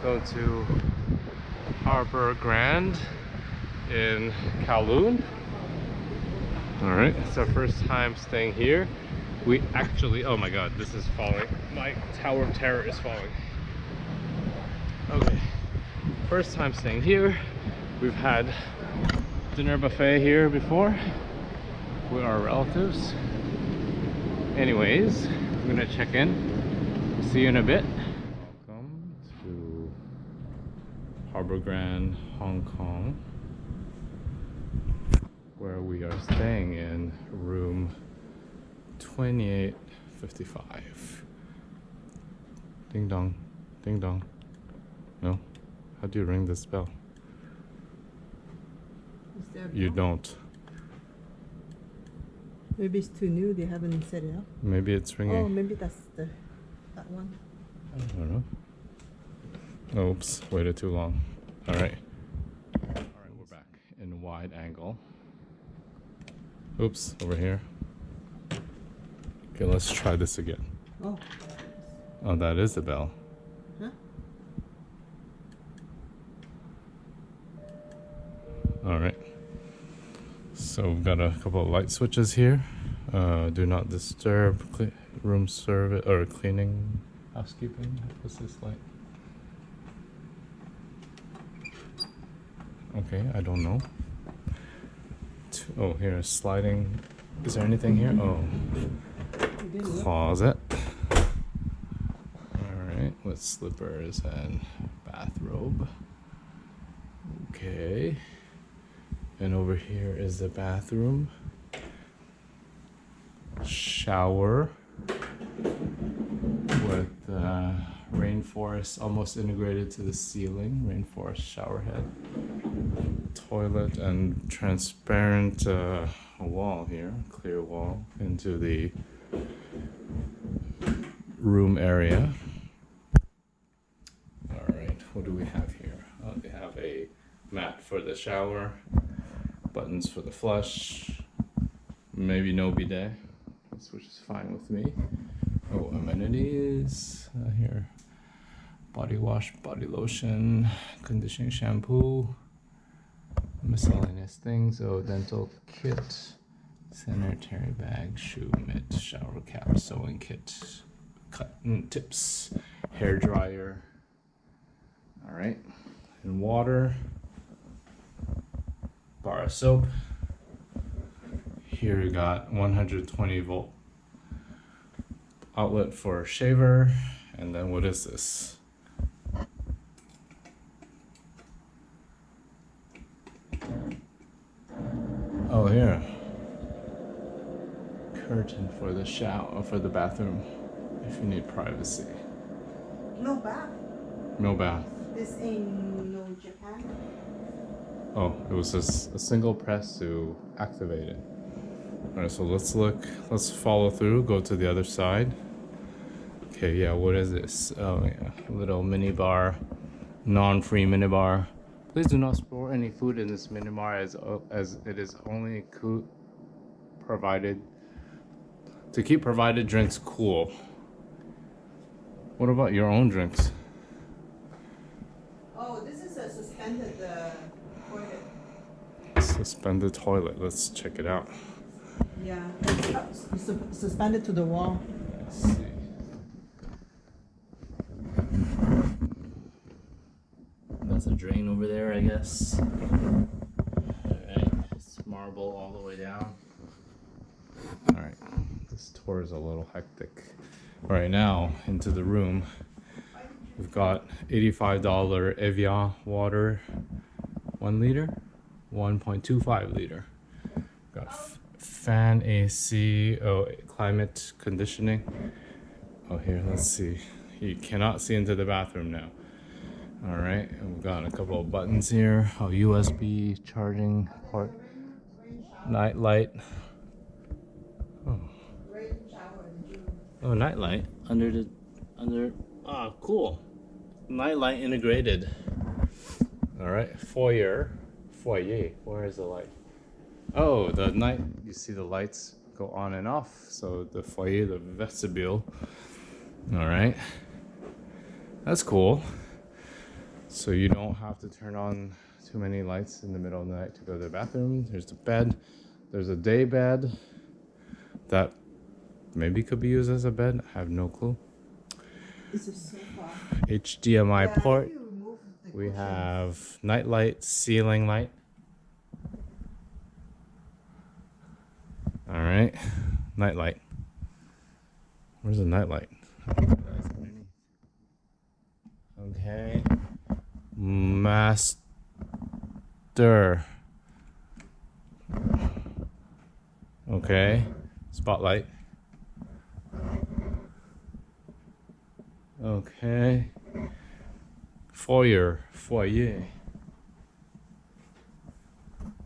Going to Harbour Grand in Kowloon. Alright, it's our first time staying here. We actually, oh my god, this is falling. My Tower of Terror is falling. Okay, first time staying here. We've had dinner buffet here before with our relatives. Anyways, I'm gonna check in. See you in a bit. Welcome to Harbour Grand, Hong Kong, where we are staying in room 2855. Ding dong, ding dong. No? How do you ring this bell? Is there a bell? You don't. Maybe it's too new, they haven't set it up. Maybe it's ringing. Oh, maybe that's that one. I don't know. Oops, waited too long. Alright. Alright, we're back in wide angle. Oops, over here. Okay, let's try this again. Oh. Oh, that is the bell. Huh? Alright. So we've got a couple of light switches here. Do not disturb, room service, or cleaning, housekeeping. What's this light? Okay, I don't know. Oh, here, sliding. Is there anything here? Oh, closet. Alright, with slippers and bathrobe. Okay. And over here is the bathroom. Shower with rainforest almost integrated to the ceiling. Rainforest shower head. Toilet and transparent wall here. Clear wall into the room area. Alright, what do we have here? Oh, they have a mat for the shower. Buttons for the flush. Maybe no bidet, which is fine with me. Oh, amenities here. Body wash, body lotion, conditioning shampoo, miscellaneous things. Oh, dental kit, sanitary bag, shoe mitt, shower cap, sewing kit, cotton tips, hair dryer. All right, and water. Bar of soap. Here we got 120 volt outlet for shaver. And then what is this? Oh, here. Curtain for the shower, for the bathroom, if you need privacy. No bath. No bath. This ain't no Japan. Oh, it was just a single press to activate it. Alright, so let's look, let's follow through, go to the other side. Okay, yeah, what is this? Oh yeah, little mini bar, non-free mini bar. Please do not store any food in this mini bar as it is only provided to keep provided drinks cool. What about your own drinks? Oh, this is a suspended toilet. Suspended toilet. Let's check it out. Yeah, it's suspended to the wall. Let's see. That's a drain over there, I guess. Alright, it's marble all the way down. Alright, this tour is a little hectic. Alright, now into the room. We've got $85 Evian water, 1 liter, 1.25 liter. Got fan AC, oh, climate conditioning. Oh, here, let's see. You cannot see into the bathroom now. All right, and we've got a couple of buttons here. Oh, USB charging port, night light. Oh, night light under. Ah, cool. Night light integrated. All right, foyer. Where is the light? Oh, the night. You see the lights go on and off. So the foyer, the vestibule. All right, that's cool. So you don't have to turn on too many lights in the middle of the night to go to the bathroom. There's the bed. There's a day bed that maybe could be used as a bed. I have no clue. It's a sofa. HDMI Yeah, port. if you remove the We cushion. have night light, ceiling light. All right, night light. Where's the night light? Okay. Master. Okay. Spotlight. Okay. Foyer.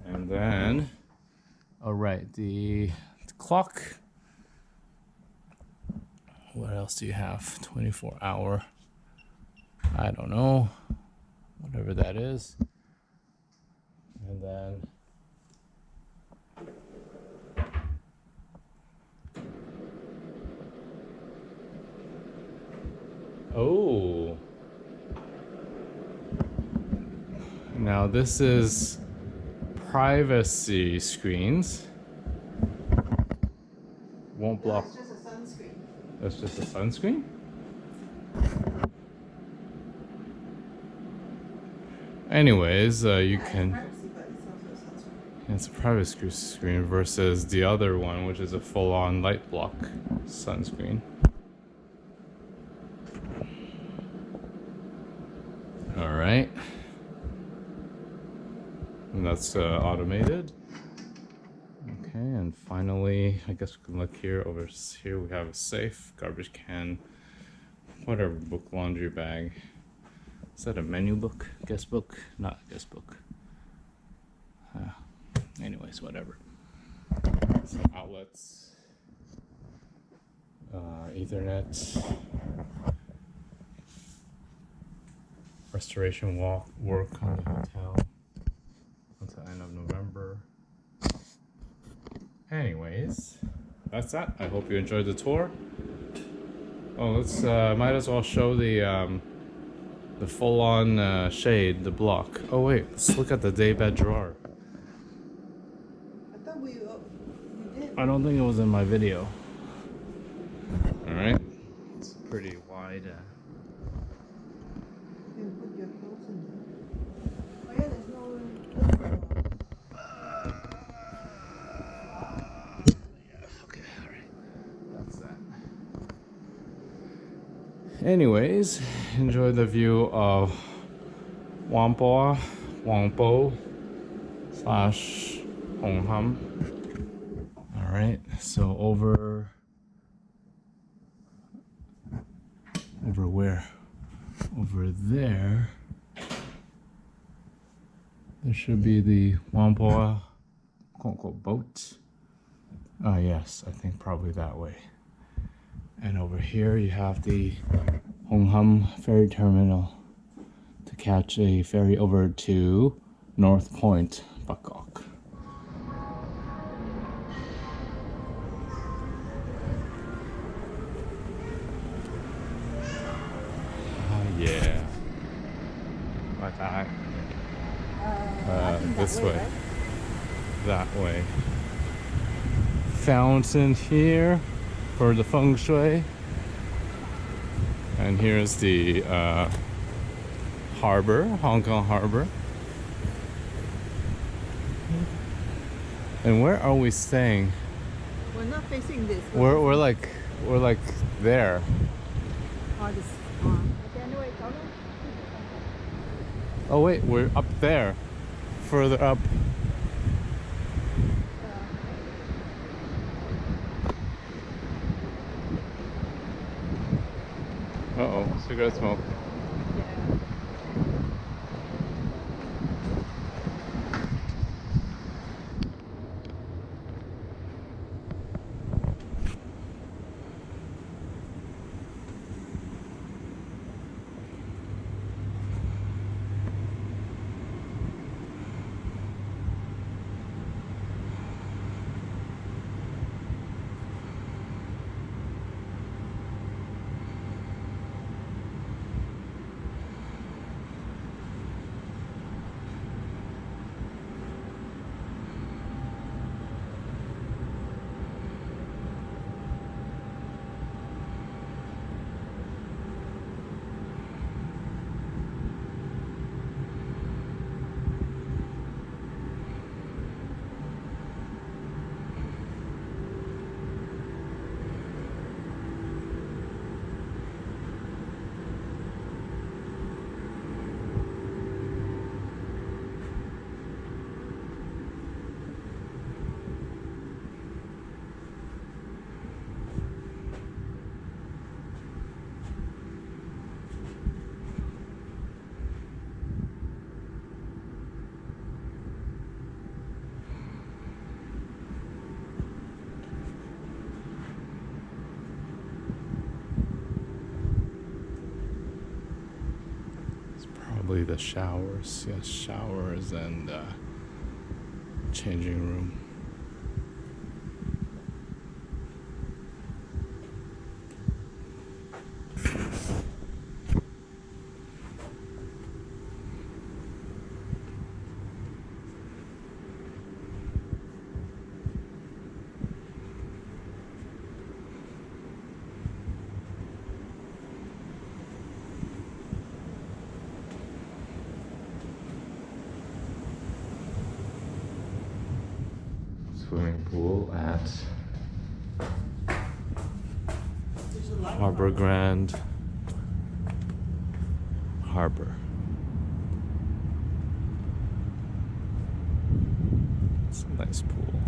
And then, all right, the clock. What else do you have? 24-hour. I don't know. Whatever that is. And then oh. Now this is privacy screens. Won't block. That's just a sunscreen. That's just a sunscreen? Anyways, you can. Privacy, but it's also a sunscreen. It's a privacy screen versus the other one, which is a full-on light block sunscreen. All right. And that's automated. Okay, and finally, I guess we can look here. Over here, we have a safe, garbage can, whatever book, laundry bag. Is that a menu book? Guest book? Not a guest book. Anyways, whatever. Some outlets, Ethernet, restoration work on the hotel until end of November. Anyways, that's that. I hope you enjoyed the tour. Oh, let's might as well show the full-on shade, the block. Oh wait, let's look at the daybed drawer. I thought we did. I don't think it was in my video. All right, it's pretty wide. You can put your clothes in there. Oh yeah, there's no room. Okay, all right, that's that. Anyways, enjoy the view of Whampoa / Hong Ham. All right, so over where? Over there. There should be the Whampoa quote-unquote boat. Ah, yes, I think probably that way. And over here you have the Hong Ham ferry terminal to catch a ferry over to North Point, Bangkok. Yeah. Like that. I think This way. right? That way. Fountain here for the feng shui. And here's the harbor, Hong Kong Harbor. And where are we staying? We're not facing this. We're like there. Oh, this. Okay, anyway, Kowloon. Oh wait, we're up there. Further up. Uh-oh, cigarette smoke. Yeah. Probably the showers. Yes, showers and changing room. Swimming pool at There's a lot Harbour of Grand Harbour. It's a nice pool.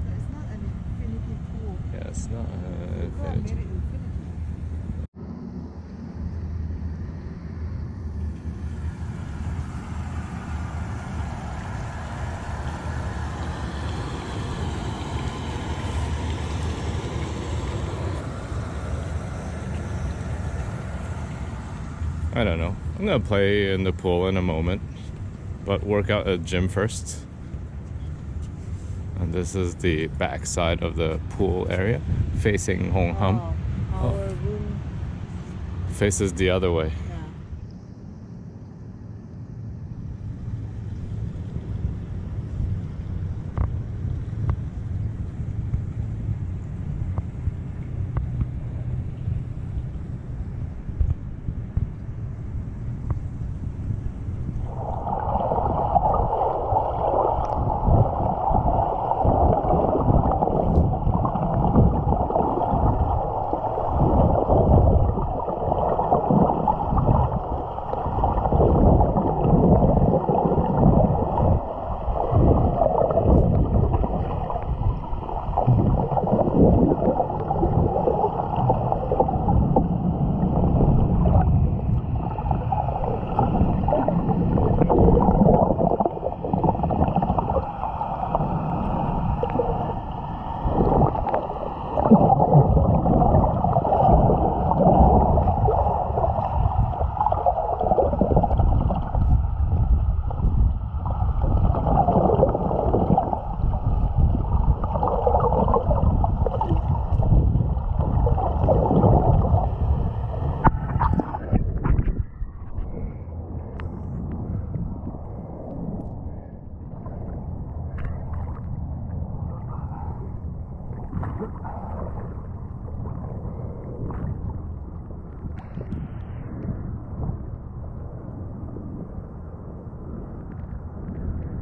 It's not an infinity pool. Yeah, it's not God made it infinity. infinity. I don't know. I'm gonna play in the pool in a moment, but work out at gym first. And this is the back side of the pool area, facing Hong Ham. Our room. Faces the other way.